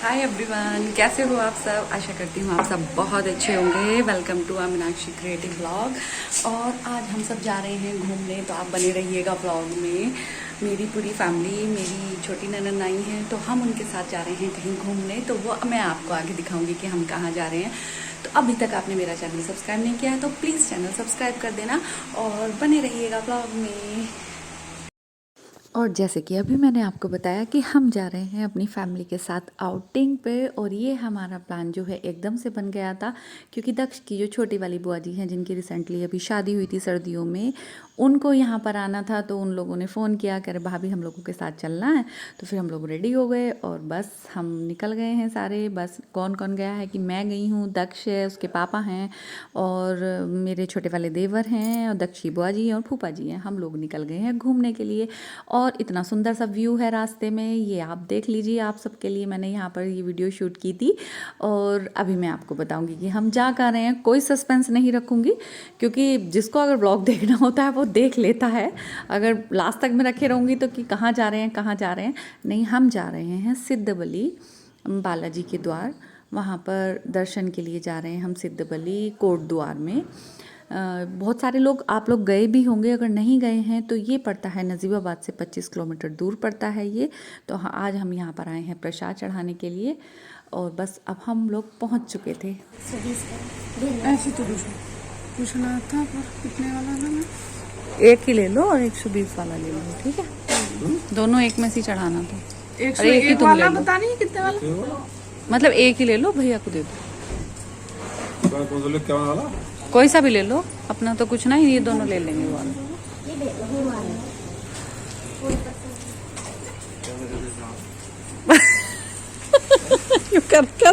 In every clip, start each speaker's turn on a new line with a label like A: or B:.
A: Hi everyone, कैसे हो आप सब। आशा करती हूँ आप सब बहुत अच्छे होंगे। Welcome to Meenakshi creative blog. और आज हम सब जा रहे हैं घूमने, तो आप बने रहिएगा ब्लॉग में। मेरी पूरी फैमिली, मेरी छोटी ननद आई हैं, तो हम उनके साथ जा रहे हैं कहीं घूमने। तो वो मैं आपको आगे दिखाऊंगी कि हम कहाँ जा रहे हैं। तो अभी तक आपने मेरा चैनल सब्सक्राइब नहीं किया है तो प्लीज़ चैनल सब्सक्राइब कर देना और बने रहिएगा ब्लॉग में। और जैसे कि अभी मैंने आपको बताया कि हम जा रहे हैं अपनी फैमिली के साथ आउटिंग पे। और ये हमारा प्लान जो है एकदम से बन गया था, क्योंकि दक्ष की जो छोटी वाली बुआ जी हैं, जिनकी रिसेंटली अभी शादी हुई थी सर्दियों में, उनको यहाँ पर आना था। तो उन लोगों ने फ़ोन किया कि अरे भाभी हम लोगों के साथ चलना है। तो फिर हम लोग रेडी हो गए और बस हम निकल गए हैं सारे। बस कौन कौन गया है कि मैं गई हूँ, दक्ष है, उसके पापा हैं और मेरे छोटे वाले देवर हैं और दक्ष की बुआ जी हैं और फूफा जी हैं। हम लोग निकल गए हैं घूमने के लिए। और इतना सुंदर सा व्यू है रास्ते में, ये आप देख लीजिए। आप सबके लिए मैंने यहाँ पर ये वीडियो शूट की थी। और अभी मैं आपको बताऊंगी कि हम जा कहाँ रहे हैं। कोई सस्पेंस नहीं रखूंगी, क्योंकि जिसको अगर ब्लॉग देखना होता है वो देख लेता है। अगर लास्ट तक मैं रखे रहूँगी तो कि कहाँ जा रहे हैं कहाँ जा रहे हैं। नहीं, हम जा रहे हैं सिद्धबली बालाजी के द्वार, वहाँ पर दर्शन के लिए जा रहे हैं हम सिद्धबली कोट द्वार में। बहुत सारे लोग आप लोग गए भी होंगे, अगर नहीं गए हैं तो ये पड़ता है नजीबाबाद से 25 किलोमीटर दूर पड़ता है ये। तो हाँ, आज हम यहाँ पर आए हैं प्रसाद चढ़ाने के लिए। और बस अब हम लोग पहुँच चुके थे।
B: ऐसे तो पूछना था पर कितने वाला ना,
A: एक ही ले लो और 120 वाला ले लो, ठीक है। दोनों एक में से चढ़ाना था।
B: 101 वाला बता नहीं कितने वाला,
A: मतलब एक ही ले लो, भैया को दे दो।
C: क्या वाला?
A: कोई सा भी ले लो, अपना तो कुछ नहीं, ये दोनों ले लेंगे वाला। क्या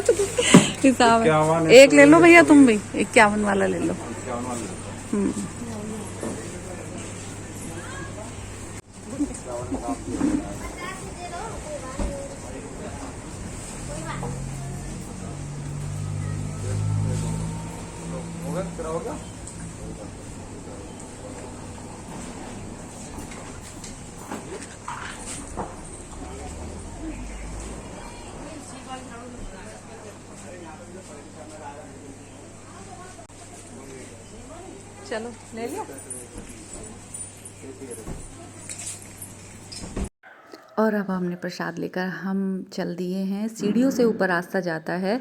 A: हिसाब है। एक ले लो भैया, तुम भी 51 वाला ले लो। चलो ले लिया। और अब हमने प्रसाद लेकर हम चल दिए हैं। सीढ़ियों से ऊपर रास्ता जाता है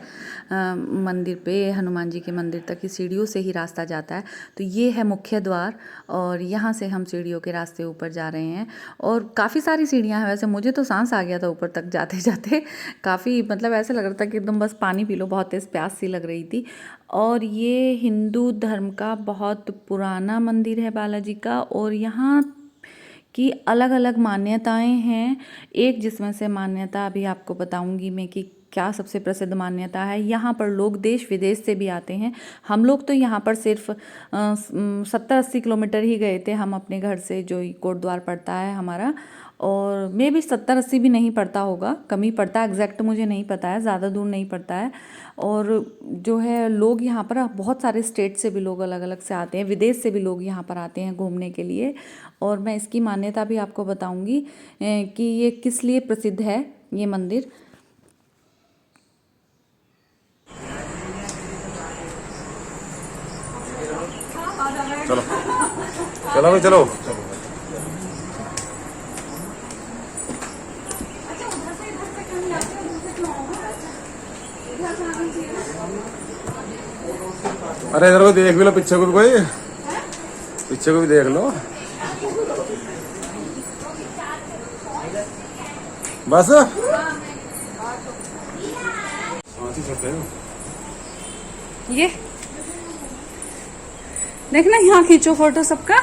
A: मंदिर पे, हनुमान जी के मंदिर तक की सीढ़ियों से ही रास्ता जाता है। तो ये है मुख्य द्वार और यहाँ से हम सीढ़ियों के रास्ते ऊपर जा रहे हैं। और काफ़ी सारी सीढ़ियाँ हैं। वैसे मुझे तो सांस आ गया था ऊपर तक जाते जाते। काफ़ी मतलब ऐसा लग रहा था कि एकदम बस पानी पी लो, बहुत तेज़ प्यास सी लग रही थी। और ये हिंदू धर्म का बहुत पुराना मंदिर है बालाजी का। और यहाँ की अलग अलग मान्यताएं हैं। एक जिसमें से मान्यता अभी आपको बताऊंगी मैं कि क्या सबसे प्रसिद्ध मान्यता है। यहाँ पर लोग देश विदेश से भी आते हैं। हम लोग तो यहाँ पर सिर्फ 70-80 किलोमीटर ही गए थे हम अपने घर से, जो कोट द्वार पड़ता है हमारा। और मे भी 70-80 भी नहीं पड़ता होगा, कम ही पड़ता है, एग्जैक्ट मुझे नहीं पता है, ज़्यादा दूर नहीं पड़ता है। और जो है लोग यहाँ पर बहुत सारे स्टेट से भी लोग अलग अलग से आते हैं, विदेश से भी लोग यहाँ पर आते हैं घूमने के लिए। और मैं इसकी मान्यता भी आपको बताऊंगी कि ये किस लिए प्रसिद्ध है ये मंदिर।
C: चलो चलो भाई चलो। अरे इधर को देख भी लो, पीछे को भी, कोई पीछे को भी देख लो बस।
A: ये देखना, यहाँ खींचो फोटो सबका।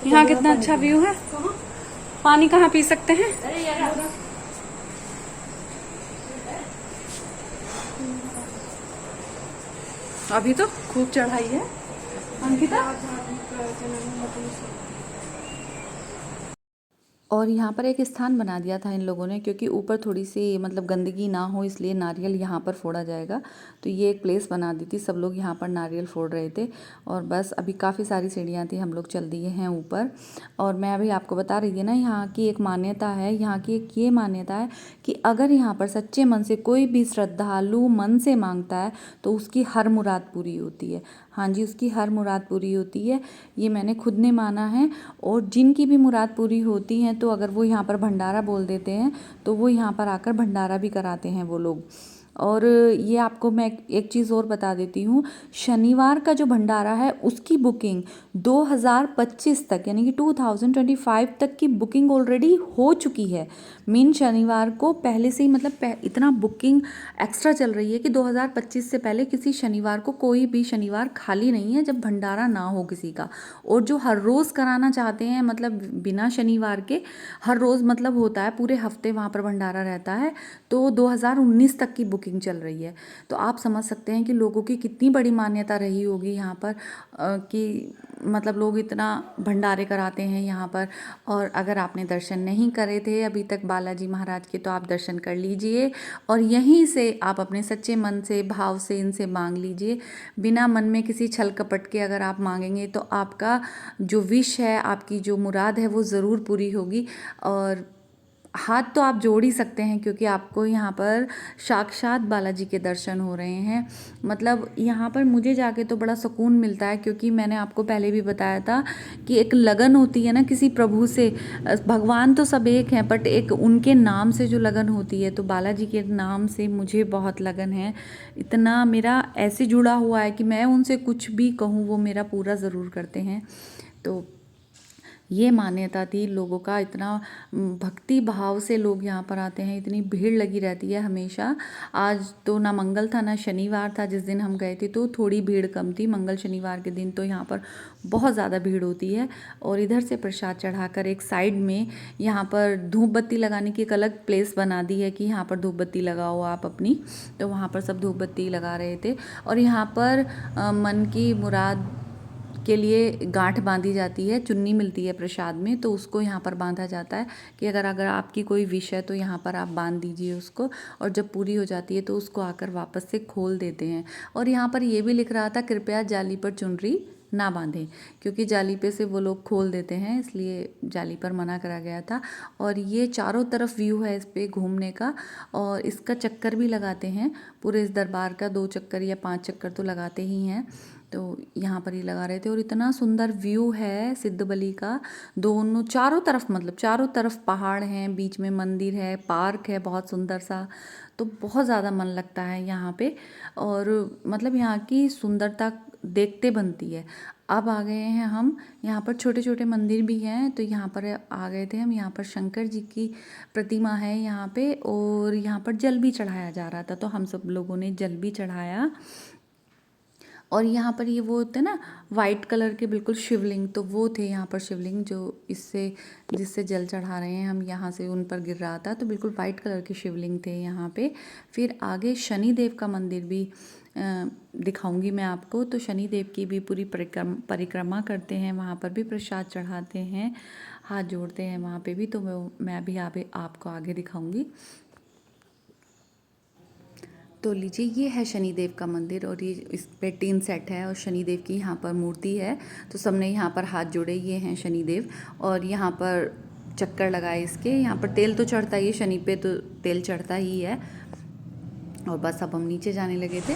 A: यहाँ कितना अच्छा व्यू है। पानी कहाँ पी सकते हैं। अभी तो खूब चढ़ाई है अंकिता। और यहाँ पर एक स्थान बना दिया था इन लोगों ने, क्योंकि ऊपर थोड़ी सी मतलब गंदगी ना हो इसलिए नारियल यहाँ पर फोड़ा जाएगा। तो ये एक प्लेस बना दी थी, सब लोग यहाँ पर नारियल फोड़ रहे थे। और बस अभी काफ़ी सारी सीढ़ियाँ थी, हम लोग चल दिए हैं ऊपर। और मैं अभी आपको बता रही थी ना, यहाँ की एक मान्यता है, यहाँ की एक ये मान्यता है कि अगर यहाँ पर सच्चे मन से कोई भी श्रद्धालु मन से मांगता है तो उसकी हर मुराद पूरी होती है। हाँ जी, उसकी हर मुराद पूरी होती है, ये मैंने खुद ने माना है। और जिनकी भी मुराद पूरी होती हैं तो अगर वो यहाँ पर भंडारा बोल देते हैं तो वो यहाँ पर आकर भंडारा भी कराते हैं वो लोग। और ये आपको मैं एक चीज़ और बता देती हूँ, शनिवार का जो भंडारा है उसकी बुकिंग 2025 तक यानी कि 2025 तक की बुकिंग ऑलरेडी हो चुकी है। मीन शनिवार को पहले से ही मतलब इतना बुकिंग एक्स्ट्रा चल रही है कि 2025 से पहले किसी शनिवार को कोई भी शनिवार खाली नहीं है जब भंडारा ना हो किसी का। और जो हर रोज़ कराना चाहते हैं मतलब बिना शनिवार के हर रोज़ मतलब होता है, पूरे हफ्ते वहाँ पर भंडारा रहता है, तो 2019 तक की बुकिंग चल रही है। तो आप समझ सकते हैं कि लोगों की कितनी बड़ी मान्यता रही होगी यहाँ पर कि मतलब लोग इतना भंडारे कराते हैं यहाँ पर। और अगर आपने दर्शन नहीं करे थे अभी तक बालाजी महाराज के तो आप दर्शन कर लीजिए और यहीं से आप अपने सच्चे मन से भाव से इनसे मांग लीजिए। बिना मन में किसी छल कपट के अगर आप मांगेंगे तो आपका जो विश है, आपकी जो मुराद है वो ज़रूर पूरी होगी। और हाथ तो आप जोड़ ही सकते हैं क्योंकि आपको यहाँ पर साक्षात बालाजी के दर्शन हो रहे हैं। मतलब यहाँ पर मुझे जाके तो बड़ा सुकून मिलता है, क्योंकि मैंने आपको पहले भी बताया था कि एक लगन होती है ना किसी प्रभु से। भगवान तो सब एक हैं बट एक उनके नाम से जो लगन होती है, तो बालाजी के नाम से मुझे बहुत लगन है। इतना मेरा ऐसे जुड़ा हुआ है कि मैं उनसे कुछ भी कहूँ वो मेरा पूरा ज़रूर करते हैं। तो ये मान्यता थी लोगों का, इतना भक्ति भाव से लोग यहाँ पर आते हैं, इतनी भीड़ लगी रहती है हमेशा। आज तो ना मंगल था ना शनिवार था, जिस दिन हम गए थे तो थोड़ी भीड़ कम थी। मंगल शनिवार के दिन तो यहाँ पर बहुत ज़्यादा भीड़ होती है। और इधर से प्रसाद चढ़ाकर एक साइड में यहाँ पर धूप बत्ती लगाने की एक अलग प्लेस बना दी है कि यहाँ पर धूप बत्ती लगाओ आप अपनी। तो वहाँ पर सब धूप बत्ती लगा रहे थे। और यहाँ पर मन की मुराद के लिए गांठ बांधी जाती है, चुन्नी मिलती है प्रसाद में, तो उसको यहाँ पर बांधा जाता है कि अगर आपकी कोई विश है तो यहाँ पर आप बांध दीजिए उसको। और जब पूरी हो जाती है तो उसको आकर वापस से खोल देते हैं। और यहाँ पर ये भी लिख रहा था कृपया जाली पर चुनरी ना बांधें, क्योंकि जाली पे से वो लोग खोल देते हैं, इसलिए जाली पर मना करा गया था। और ये चारों तरफ व्यू है इस पे घूमने का, और इसका चक्कर भी लगाते हैं पूरे इस दरबार का, 2 चक्कर या 5 चक्कर तो लगाते ही हैं। तो यहाँ पर ही लगा रहे थे। और इतना सुंदर व्यू है सिद्धबली का, दोनों चारों तरफ मतलब चारों तरफ पहाड़ हैं, बीच में मंदिर है, पार्क है बहुत सुंदर सा। तो बहुत ज़्यादा मन लगता है यहाँ पे, और मतलब यहाँ की सुंदरता देखते बनती है। अब आ गए हैं हम, यहाँ पर छोटे छोटे मंदिर भी हैं, तो यहाँ पर आ गए थे हम। यहाँ पर शंकर जी की प्रतिमा है यहाँ पे, और यहाँ पर जल भी चढ़ाया जा रहा था, तो हम सब लोगों ने जल भी चढ़ाया। और यहाँ पर ये वो होते हैं ना वाइट कलर के बिल्कुल शिवलिंग, तो वो थे यहाँ पर शिवलिंग जो जिससे जल चढ़ा रहे हैं हम, यहाँ से उन पर गिर रहा था, तो बिल्कुल वाइट कलर के शिवलिंग थे यहाँ पे। फिर आगे शनिदेव का मंदिर भी दिखाऊंगी मैं आपको। तो शनिदेव की भी पूरी परिक्रमा करते हैं, वहाँ पर भी प्रसाद चढ़ाते हैं, हाथ जोड़ते हैं वहाँ पे भी। तो मैं अभी आपको आगे दिखाऊंगी। तो लीजिए, ये है शनिदेव का मंदिर, और ये इस पे टीन सेट है और शनिदेव की यहाँ पर मूर्ति है। तो सबने यहाँ पर हाथ जोड़े, ये हैं शनिदेव। और यहाँ पर चक्कर लगाए इसके, यहाँ पर तेल तो चढ़ता ही है, शनि पे तो तेल चढ़ता ही है। और बस अब हम नीचे जाने लगे थे।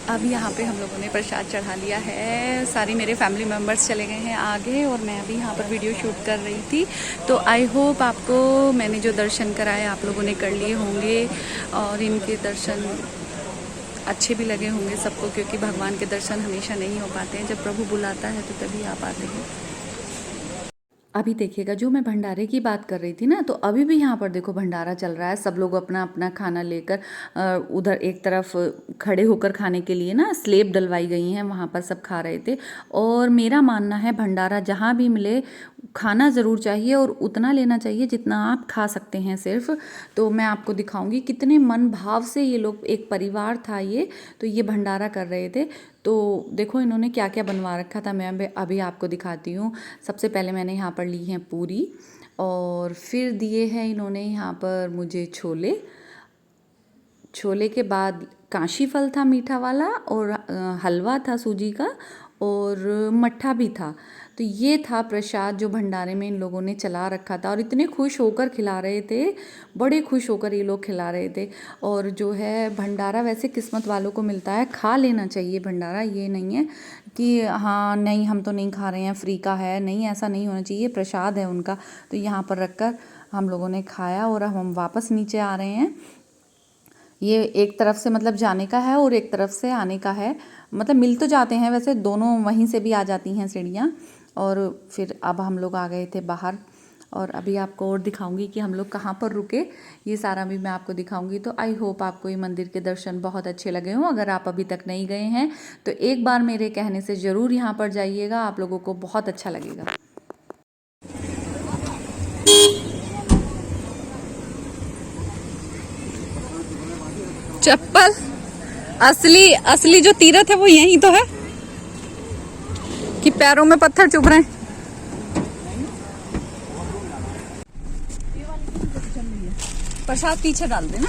A: अब यहाँ पे हम लोगों ने प्रसाद चढ़ा लिया है, सारी मेरे फैमिली मेम्बर्स चले गए हैं आगे, और मैं अभी यहाँ पर वीडियो शूट कर रही थी। तो आई होप आपको मैंने जो दर्शन कराए आप लोगों ने कर लिए होंगे, और इनके दर्शन अच्छे भी लगे होंगे सबको, क्योंकि भगवान के दर्शन हमेशा नहीं हो पाते हैं, जब प्रभु बुलाता है तो तभी आ पाते हैं। अभी देखिएगा, जो मैं भंडारे की बात कर रही थी ना, तो अभी भी यहाँ पर देखो भंडारा चल रहा है। सब लोग अपना अपना खाना लेकर उधर एक तरफ खड़े होकर खाने के लिए ना स्लेब डलवाई गई हैं, वहाँ पर सब खा रहे थे। और मेरा मानना है भंडारा जहाँ भी मिले खाना ज़रूर चाहिए और उतना लेना चाहिए जितना आप खा सकते हैं सिर्फ। तो मैं आपको दिखाऊंगी कितने मन भाव से ये लोग, एक परिवार था ये, तो ये भंडारा कर रहे थे। तो देखो इन्होंने क्या क्या बनवा रखा था, मैं अभी आपको दिखाती हूँ। सबसे पहले मैंने यहाँ पर ली है पूरी, और फिर दिए हैं इन्होंने यहाँ पर मुझे छोले। छोले के बाद काशी फल था मीठा वाला, और हलवा था सूजी का, और मट्ठा भी था। तो ये था प्रसाद जो भंडारे में इन लोगों ने चला रखा था, और इतने खुश होकर खिला रहे थे, बड़े खुश होकर ये लोग खिला रहे थे। और जो है भंडारा वैसे किस्मत वालों को मिलता है, खा लेना चाहिए भंडारा, ये नहीं है कि हाँ नहीं हम तो नहीं खा रहे हैं, फ्री का है, नहीं, ऐसा नहीं होना चाहिए, प्रसाद है उनका। तो यहाँ पर रखकर हम लोगों ने खाया, और अब हम वापस नीचे आ रहे हैं। ये एक तरफ से मतलब जाने का है और एक तरफ से आने का है, मतलब मिल तो जाते हैं वैसे, दोनों वहीं से भी आ जाती हैं सीढ़ियाँ। और फिर अब हम लोग आ गए थे बाहर, और अभी आपको और दिखाऊंगी कि हम लोग कहाँ पर रुके, ये सारा भी मैं आपको दिखाऊंगी। तो आई होप आपको ये मंदिर के दर्शन बहुत अच्छे लगे हों। अगर आप अभी तक नहीं गए हैं तो एक बार मेरे कहने से ज़रूर यहाँ पर जाइएगा, आप लोगों को बहुत अच्छा लगेगा। चप्पल असली असली जो तीरथ है वो यही तो है कि पैरों में पत्थर चुभ रहे हैं। प्रसाद पीछे डाल देना,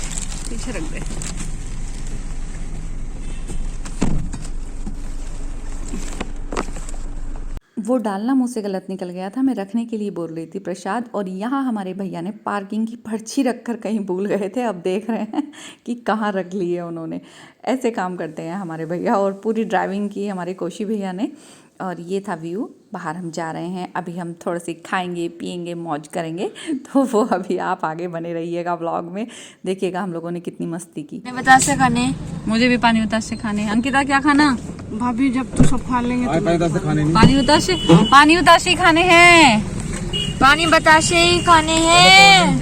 A: पीछे रख दे। वो डालना मुझसे गलत निकल गया था, मैं रखने के लिए बोल रही थी प्रसाद। और यहाँ हमारे भैया ने पार्किंग की पर्ची रखकर कहीं भूल गए थे, अब देख रहे हैं कि कहाँ रख ली है उन्होंने। ऐसे काम करते हैं हमारे भैया, और पूरी ड्राइविंग की हमारे कोशी भैया ने। और ये था व्यू, बाहर हम जा रहे हैं, अभी हम थोड़े से खाएंगे पिएंगे मौज करेंगे, तो वो अभी आप आगे बने रहिएगा व्लॉग में, देखिएगा हम लोगों ने कितनी मस्ती की।
B: बतासे खाने,
A: मुझे भी पानी बतासे खाने। अंकिता क्या खाना?
B: भाभी जब तू सब खा लेंगे तो
A: पानी बतासे, पानी बतासे खाने हैं,
B: पानी बतासे ही खाने हैं।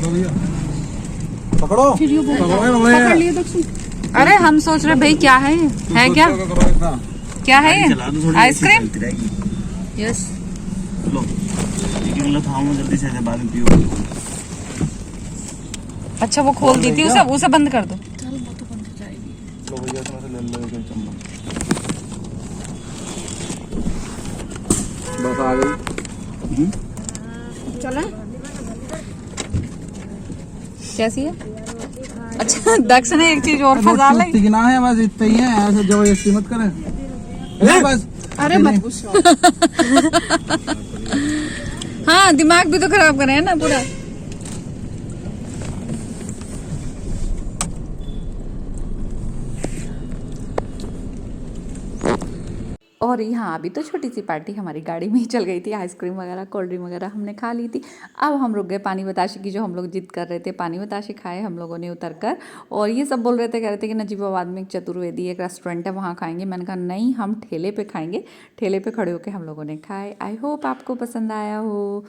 C: पकड़ो
B: पकड़ लिए दक्षु।
A: अरे हम सोच रहे भाई क्या है क्या, क्या है ये? आइसक्रीम? यस।
D: जल्दी से बाद में पियो।
A: अच्छा वो खोल दी थी, उसे बंद कर दो।
C: बस आ गई।
B: चले
A: कैसी है? अच्छा दक्ष ने एक चीज और फंसा ली।
D: टिकना है बस, इतना ही है, ऐसे जबरदस्ती मत करें बस।
B: अरे मत गुस्सा।
A: हाँ दिमाग भी तो खराब करे है ना पूरा। और यहाँ अभी तो छोटी सी पार्टी हमारी गाड़ी में ही चल गई थी, आइसक्रीम वगैरह कोल्ड ड्रिंक वगैरह हमने खा ली थी। अब हम रुक गए पानी बताशे की, जो हम लोग जिद कर रहे थे, पानी बताशे खाए हम लोगों ने उतर कर। और ये सब बोल रहे थे, कह रहे थे कि नजीबाबाद में एक चतुर्वेदी एक रेस्टोरेंट है वहाँ खाएंगे। मैंने कहा नहीं, हम ठेले पे खाएंगे। ठेले पे खड़े होकर हम लोगों ने खाए। आई होप आपको पसंद आया हो।